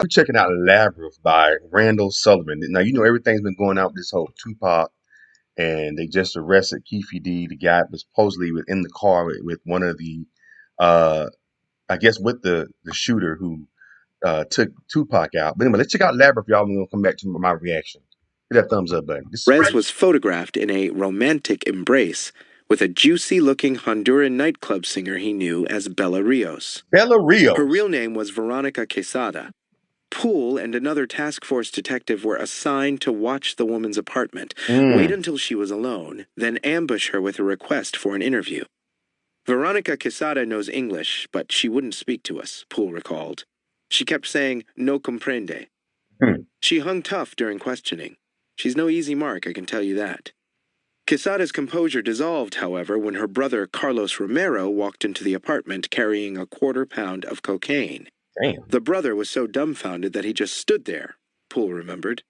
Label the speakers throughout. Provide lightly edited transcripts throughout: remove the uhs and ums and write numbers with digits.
Speaker 1: We're checking out Labyrinth by Randall Sullivan. Now, you know, everything's been going out with this whole Tupac, and they just arrested Keefe D. The guy was supposedly in the car with one of the, uh, I guess, with the shooter who took Tupac out. But anyway, let's check out Labyrinth, y'all. And we'll come back to my reaction. Hit that thumbs up button. This is
Speaker 2: Perez
Speaker 1: great.
Speaker 2: was photographed in a romantic embrace with a juicy-looking Honduran nightclub singer he knew as Bella Rios.
Speaker 1: Bella
Speaker 2: Her
Speaker 1: Rios.
Speaker 2: real name was Veronica Quesada. Poole and another task force detective were assigned to watch the woman's apartment, wait until she was alone, then ambush her with a request for an interview. Veronica Quesada knows English, but she wouldn't speak to us, Poole recalled. She kept saying, no comprende. She hung tough during questioning. She's no easy mark, I can tell you that. Quesada's composure dissolved, however, when her brother Carlos Romero walked into the apartment carrying a quarter-pound of cocaine.
Speaker 1: Damn.
Speaker 2: The brother was so dumbfounded that he just stood there, Poole remembered.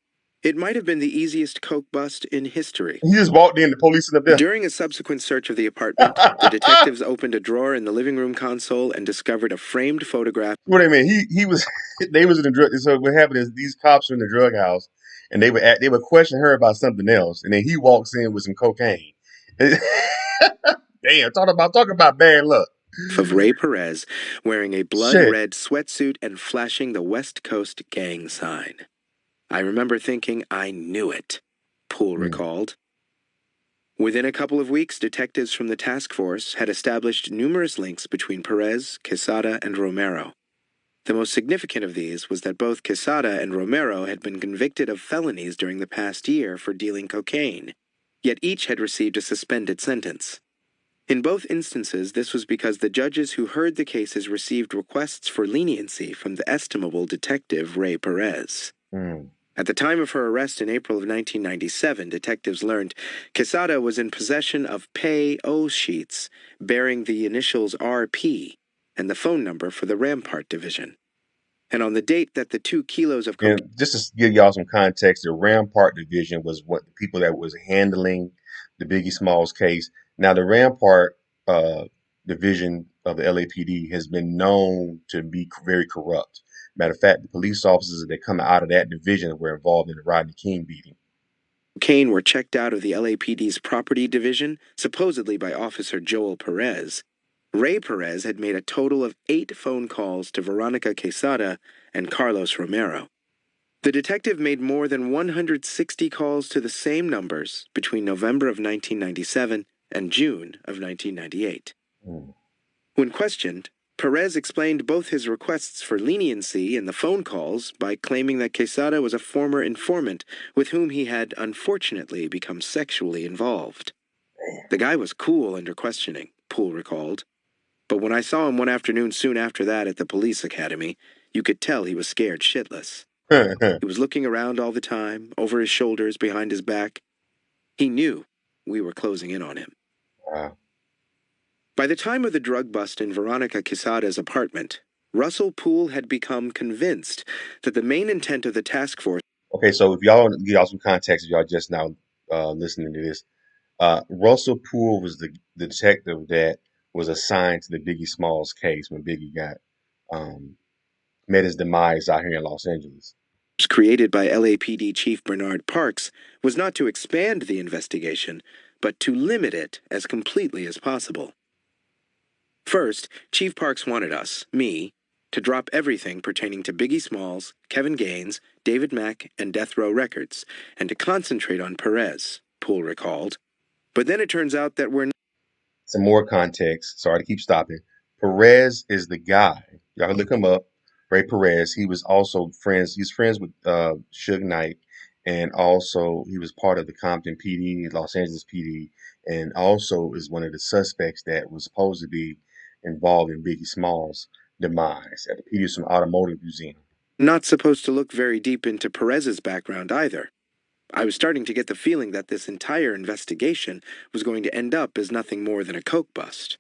Speaker 2: It might have been the easiest coke bust in history.
Speaker 1: He just walked in, the police in up there.
Speaker 2: During a subsequent search of the apartment, the detectives opened a drawer in the living room console and discovered a framed photograph.
Speaker 1: What do you mean? He was, they was in the drug. So what happened is these cops were in the drug house, and they would question her about something else, and then he walks in with some cocaine. Damn, talk about bad luck.
Speaker 2: Of Ray Perez wearing a
Speaker 1: Shit.
Speaker 2: blood-red sweatsuit and flashing the West Coast gang sign. I remember thinking I knew it, Poole recalled. Within a couple of weeks, detectives from the task force had established numerous links between Perez, Quesada, and Romero. The most significant of these was that both Quesada and Romero had been convicted of felonies during the past year for dealing cocaine, yet each had received a suspended sentence. In both instances, this was because the judges who heard the cases received requests for leniency from the estimable detective Ray Perez. At the time of her arrest in April of 1997, detectives learned Quesada was in possession of pay-o sheets bearing the initials RP and the phone number for the Rampart Division. And on the date that the 2 kilos of cocaine...
Speaker 1: And just to give y'all some context, the Rampart Division was what the people that was handling the Biggie Smalls case. Now, the Rampart Division of the LAPD has been known to be very corrupt. Matter of fact, the police officers that come out of that division were involved in the Rodney King beating.
Speaker 2: Cocaine were checked out of the LAPD's property division, supposedly by Officer Joel Perez. Ray Perez had made a total of 8 phone calls to Veronica Quesada and Carlos Romero. The detective made more than 160 calls to the same numbers between November of 1997 and June of 1998. When questioned, Perez explained both his requests for leniency in the phone calls by claiming that Quesada was a former informant with whom he had unfortunately become sexually involved. The guy was cool under questioning, Poole recalled. But when I saw him one afternoon soon after that at the police academy, you could tell he was scared shitless. He was looking around all the time, over his shoulders, behind his back. He knew we were closing in on him. By the time of the drug bust in Veronica Quesada's apartment, Russell Poole had become convinced that the main intent of the task force...
Speaker 1: Okay, so if y'all give y'all some context, if y'all just now listening to this, Russell Poole was the detective that was assigned to the Biggie Smalls case when Biggie got met his demise out here in Los Angeles.
Speaker 2: Created by LAPD Chief Bernard Parks was not to expand the investigation, but to limit it as completely as possible. First, Chief Parks wanted us, me, to drop everything pertaining to Biggie Smalls, Kevin Gaines, David Mack, and Death Row Records, and to concentrate on Perez, Poole recalled. But then it turns out that we're...
Speaker 1: Some more context. Sorry to keep stopping. Perez is the guy. Y'all can look him up. Ray Perez. He was also friends. He's friends with Suge Knight. And also he was part of the Compton PD, Los Angeles PD. And also is one of the suspects that was supposed to be involved in Biggie Smalls' demise at the Peterson Automotive Museum.
Speaker 2: Not supposed to look very deep into Perez's background either. I was starting to get the feeling that this entire investigation was going to end up as nothing more than a coke bust.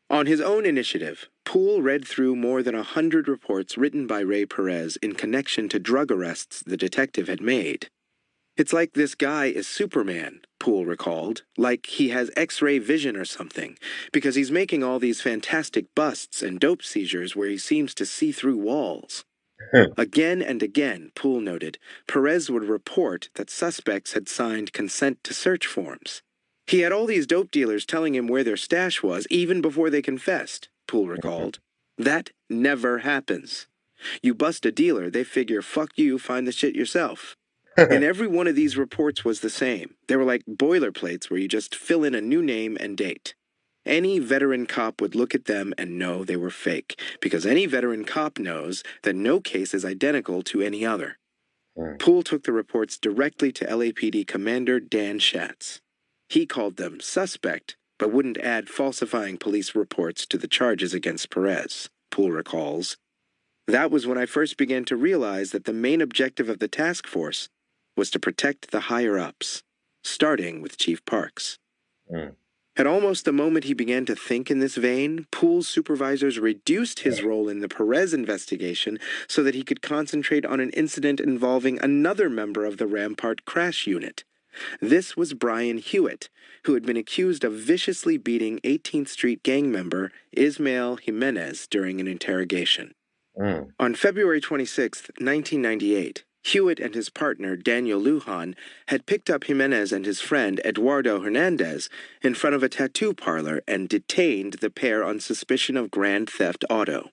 Speaker 2: On his own initiative, Poole read through more than 100 reports written by Ray Perez in connection to drug arrests the detective had made. It's like this guy is Superman, Poole recalled, like he has X-ray vision or something, because he's making all these fantastic busts and dope seizures where he seems to see through walls. Again and again, Poole noted, Perez would report that suspects had signed consent to search forms. He had all these dope dealers telling him where their stash was even before they confessed, Poole recalled. That never happens. You bust a dealer, they figure, fuck you, find the shit yourself. And every one of these reports was the same. They were like boilerplates where you just fill in a new name and date. Any veteran cop would look at them and know they were fake, because any veteran cop knows that no case is identical to any other. Poole took the reports directly to LAPD Commander Dan Schatz. He called them suspect, but wouldn't add falsifying police reports to the charges against Perez, Poole recalls. That was when I first began to realize that the main objective of the task force was to protect the higher-ups, starting with Chief Parks. At almost the moment he began to think in this vein, Poole's supervisors reduced his role in the Perez investigation so that he could concentrate on an incident involving another member of the Rampart crash unit. This was Brian Hewitt, who had been accused of viciously beating 18th Street gang member Ismael Jimenez during an interrogation. On February 26, 1998, Hewitt and his partner, Daniel Lujan, had picked up Jimenez and his friend, Eduardo Hernandez, in front of a tattoo parlor and detained the pair on suspicion of grand theft auto.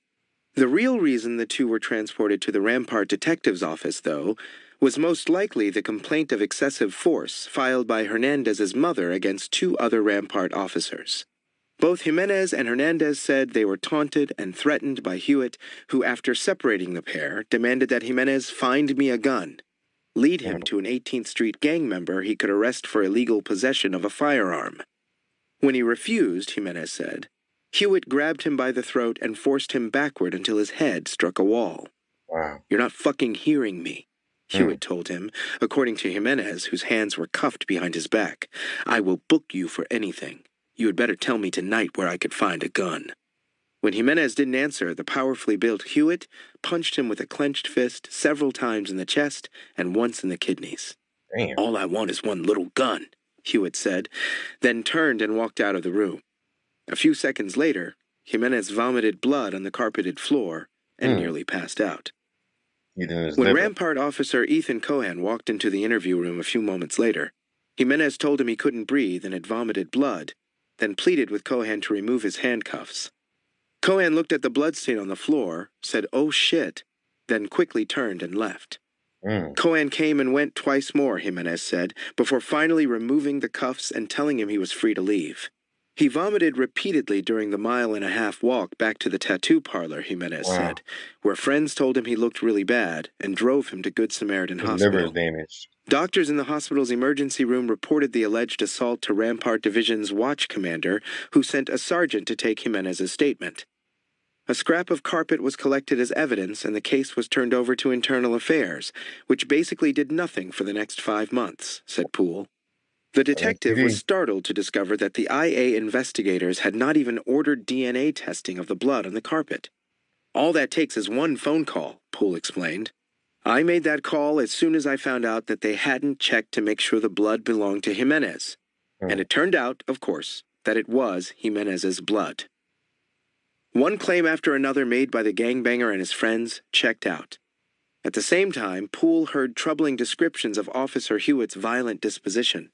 Speaker 2: The real reason the two were transported to the Rampart detective's office, though, was most likely the complaint of excessive force filed by Hernandez's mother against two other Rampart officers. Both Jimenez and Hernandez said they were taunted and threatened by Hewitt, who, after separating the pair, demanded that Jimenez find me a gun, lead him to an 18th Street gang member he could arrest for illegal possession of a firearm. When he refused, Jimenez said, Hewitt grabbed him by the throat and forced him backward until his head struck a wall.
Speaker 1: Wow.
Speaker 2: You're not fucking hearing me, Hewitt told him, according to Jimenez, whose hands were cuffed behind his back. I will book you for anything. You had better tell me tonight where I could find a gun. When Jimenez didn't answer, the powerfully built Hewitt punched him with a clenched fist several times in the chest and once in the kidneys.
Speaker 1: Damn.
Speaker 2: All I want is one little gun, Hewitt said, then turned and walked out of the room. A few seconds later, Jimenez vomited blood on the carpeted floor and nearly passed out. When Rampart officer Ethan Cohan walked into the interview room a few moments later, Jimenez told him he couldn't breathe and had vomited blood, then pleaded with Cohan to remove his handcuffs. Cohan looked at the bloodstain on the floor, said, "Oh shit," then quickly turned and left. Cohan came and went twice more, Jimenez said, before finally removing the cuffs and telling him he was free to leave. He vomited repeatedly during the mile-and-a-half walk back to the tattoo parlor, Jimenez said, where friends told him he looked really bad and drove him to Good Samaritan Hospital.
Speaker 1: Liver is damaged.
Speaker 2: Doctors in the hospital's emergency room reported the alleged assault to Rampart Division's watch commander, who sent a sergeant to take Jimenez's statement. A scrap of carpet was collected as evidence, and the case was turned over to Internal Affairs, which basically did nothing for the next 5 months, said Poole. The detective was startled to discover that the IA investigators had not even ordered DNA testing of the blood on the carpet. All that takes is one phone call, Poole explained. I made that call as soon as I found out that they hadn't checked to make sure the blood belonged to Jimenez. And it turned out, of course, that it was Jimenez's blood. One claim after another made by the gangbanger and his friends checked out. At the same time, Poole heard troubling descriptions of Officer Hewitt's violent disposition.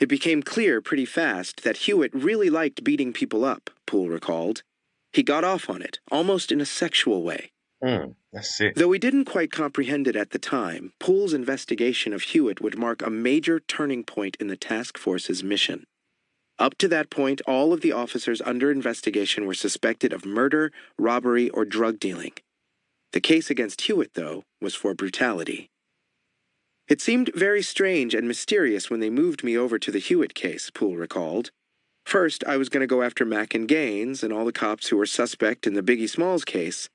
Speaker 2: It became clear pretty fast that Hewitt really liked beating people up, Poole recalled. He got off on it, almost in a sexual way.
Speaker 1: That's it.
Speaker 2: Though he didn't quite comprehend it at the time, Poole's investigation of Hewitt would mark a major turning point in the task force's mission. Up to that point, all of the officers under investigation were suspected of murder, robbery, or drug dealing. The case against Hewitt, though, was for brutality. It seemed very strange and mysterious when they moved me over to the Hewitt case, Poole recalled. First, I was going to go after Mack and Gaines and all the cops who were suspect in the Biggie Smalls case.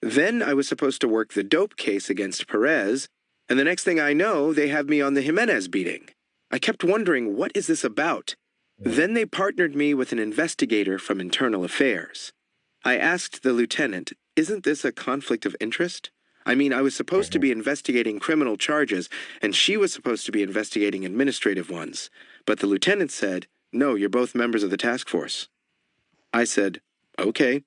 Speaker 2: Then I was supposed to work the dope case against Perez, and the next thing I know, they have me on the Jimenez beating. I kept wondering, what is this about? Then they partnered me with an investigator from Internal Affairs. I asked the lieutenant, isn't this a conflict of interest? I mean, I was supposed to be investigating criminal charges, and she was supposed to be investigating administrative ones. But the lieutenant said, no, you're both members of the task force. I said, okay.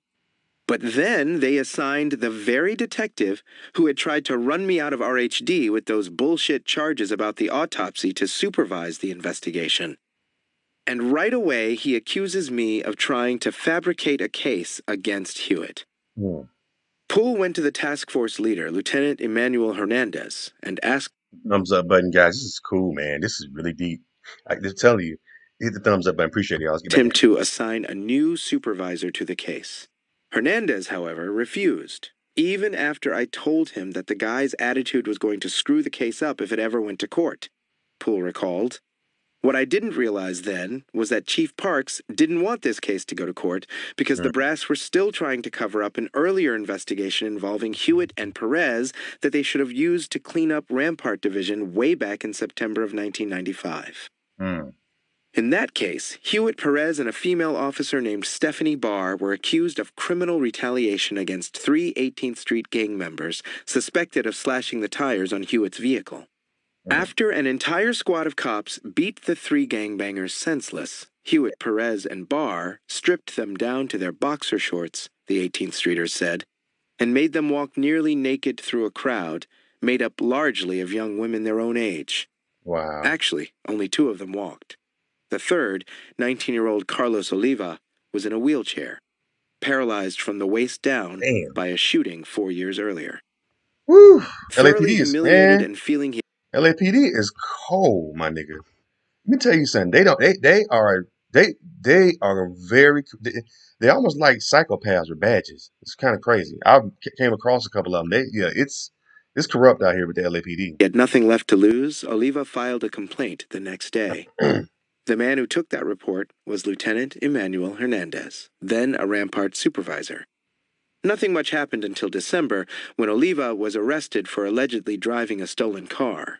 Speaker 2: But then they assigned the very detective who had tried to run me out of RHD with those bullshit charges about the autopsy to supervise the investigation. And right away, he accuses me of trying to fabricate a case against Hewitt.
Speaker 1: Hmm.
Speaker 2: Poole went to the task force leader, Lieutenant Emmanuel Hernandez, and asked
Speaker 1: Thumbs up button, guys. This is cool, man. This is really deep. I just telling you, hit the thumbs up button. Appreciate it, y'all. Let's get back
Speaker 2: him
Speaker 1: in.
Speaker 2: to assign a new supervisor to the case. Hernandez, however, refused, even after I told him that the guy's attitude was going to screw the case up if it ever went to court. Poole recalled. What I didn't realize then was that Chief Parks didn't want this case to go to court because the
Speaker 1: Mm.
Speaker 2: brass were still trying to cover up an earlier investigation involving Hewitt and Perez that they should have used to clean up Rampart Division way back in September of 1995.
Speaker 1: Mm.
Speaker 2: In that case, Hewitt, Perez, and a female officer named Stephanie Barr were accused of criminal retaliation against three 18th Street gang members suspected of slashing the tires on Hewitt's vehicle.
Speaker 1: Mm.
Speaker 2: After an entire squad of cops beat the three gangbangers senseless, Hewitt, Perez, and Barr stripped them down to their boxer shorts, the 18th Streeters said, and made them walk nearly naked through a crowd made up largely of young women their own age.
Speaker 1: Wow.
Speaker 2: Actually, only two of them walked. The third, 19-year-old Carlos Oliva, was in a wheelchair, paralyzed from the waist down
Speaker 1: Damn.
Speaker 2: by a shooting 4 years earlier.
Speaker 1: Woo.
Speaker 2: Thoroughly
Speaker 1: LAPD is,
Speaker 2: humiliated
Speaker 1: man.
Speaker 2: and feeling he
Speaker 1: LAPD is cold, my nigga. Let me tell you something. They don't. They are very. They almost like psychopaths with badges. It's kind of crazy. I came across a couple of them. It's corrupt out here with the LAPD.
Speaker 2: had nothing left to lose, Oliva filed a complaint the next day. The man who took that report was Lieutenant Emmanuel Hernandez, then a Rampart supervisor. Nothing much happened until December, when Oliva was arrested for allegedly driving a stolen car.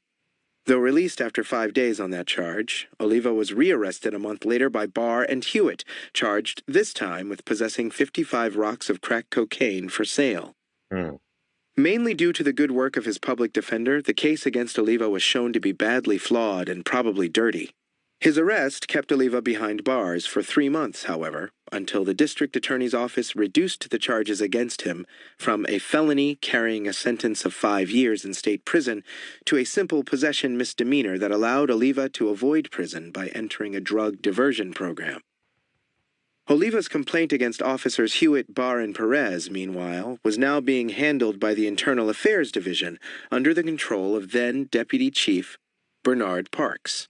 Speaker 2: Though released after 5 days on that charge, Oliva was rearrested a month later by Barr and Hewitt, charged this time with possessing 55 rocks of crack cocaine for sale.
Speaker 1: Mm.
Speaker 2: Mainly due to the good work of his public defender, the case against Oliva was shown to be badly flawed and probably dirty. His arrest kept Oliva behind bars for 3 months, however, until the district attorney's office reduced the charges against him from a felony carrying a sentence of 5 years in state prison to a simple possession misdemeanor that allowed Oliva to avoid prison by entering a drug diversion program. Oliva's complaint against officers Hewitt, Barr, and Perez, meanwhile, was now being handled by the Internal Affairs Division under the control of then Deputy Chief Bernard Parks.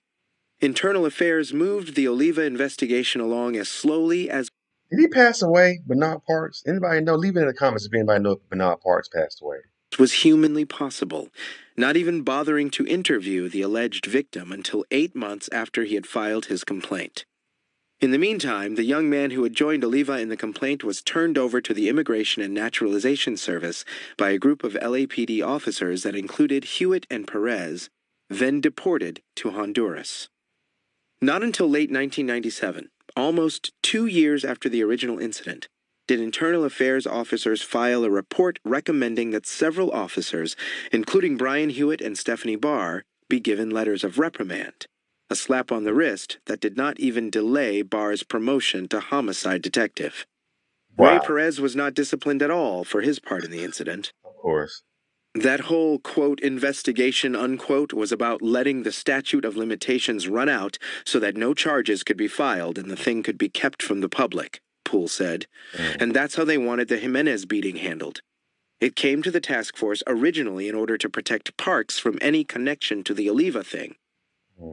Speaker 2: Internal Affairs moved the Oliva investigation along as slowly as
Speaker 1: Did he pass away, Bernard Parks? Anybody know? Leave it in the comments if anybody know if Bernard Parks passed away.
Speaker 2: was humanly possible, not even bothering to interview the alleged victim until 8 months after he had filed his complaint. In the meantime, the young man who had joined Oliva in the complaint was turned over to the Immigration and Naturalization Service by a group of LAPD officers that included Hewitt and Perez, then deported to Honduras. Not until late 1997, almost 2 years after the original incident, did Internal Affairs officers file a report recommending that several officers, including Brian Hewitt and Stephanie Barr, be given letters of reprimand. A slap on the wrist that did not even delay Barr's promotion to homicide detective. Ray
Speaker 1: Wow.
Speaker 2: Perez was not disciplined at all for his part in the incident.
Speaker 1: Of course.
Speaker 2: That whole, quote, investigation, unquote, was about letting the statute of limitations run out so that no charges could be filed and the thing could be kept from the public, Poole said.
Speaker 1: Mm.
Speaker 2: And that's how they wanted the Jimenez beating handled. It came to the task force originally in order to protect Parks from any connection to the Oliva thing.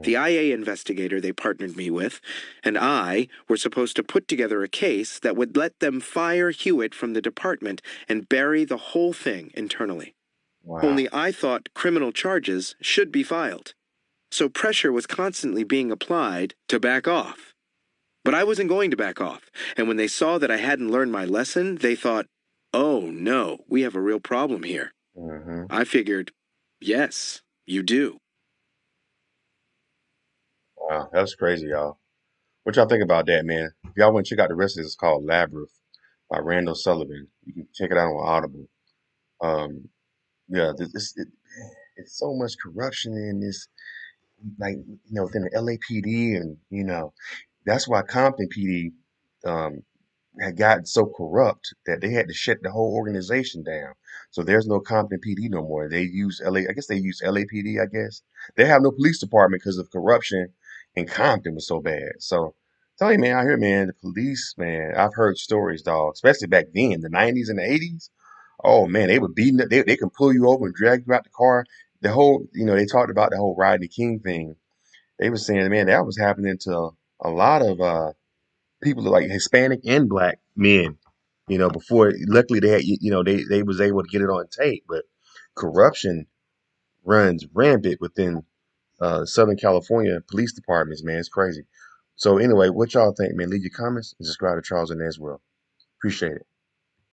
Speaker 2: The IA investigator they partnered me with and I were supposed to put together a case that would let them fire Hewitt from the department and bury the whole thing internally.
Speaker 1: Wow.
Speaker 2: Only I thought criminal charges should be filed. So pressure was constantly being applied to back off. But I wasn't going to back off, and when they saw that I hadn't learned my lesson, they thought, oh no, we have a real problem here.
Speaker 1: Mm-hmm.
Speaker 2: I figured, yes, you do.
Speaker 1: Wow, that's crazy, y'all. What y'all think about that, man? If y'all want to check out the rest of this, it's called Labyrinth by Randall Sullivan. You can check it out on Audible. Um, yeah, it's so much corruption in this, like, within the LAPD, and that's why Compton PD, um, had gotten so corrupt that they had to shut the whole organization down. So there's no Compton PD no more. They use LA. I guess they use LAPD. I guess they have no police department because of corruption, and Compton was so bad. So tell you, man, out here, man, the police, man, I've heard stories, dog, especially back then, the '90s and the '80s. Oh man, they were beating it. They can pull you over and drag you out the car. The whole, they talked about the whole Rodney King thing. They were saying, man, that was happening to a lot of people like Hispanic and black men, before luckily they had, they was able to get it on tape, but corruption runs rampant within Southern California police departments, man. It's crazy. So anyway, what y'all think, man? Leave your comments and subscribe to Charles and As well. Appreciate it.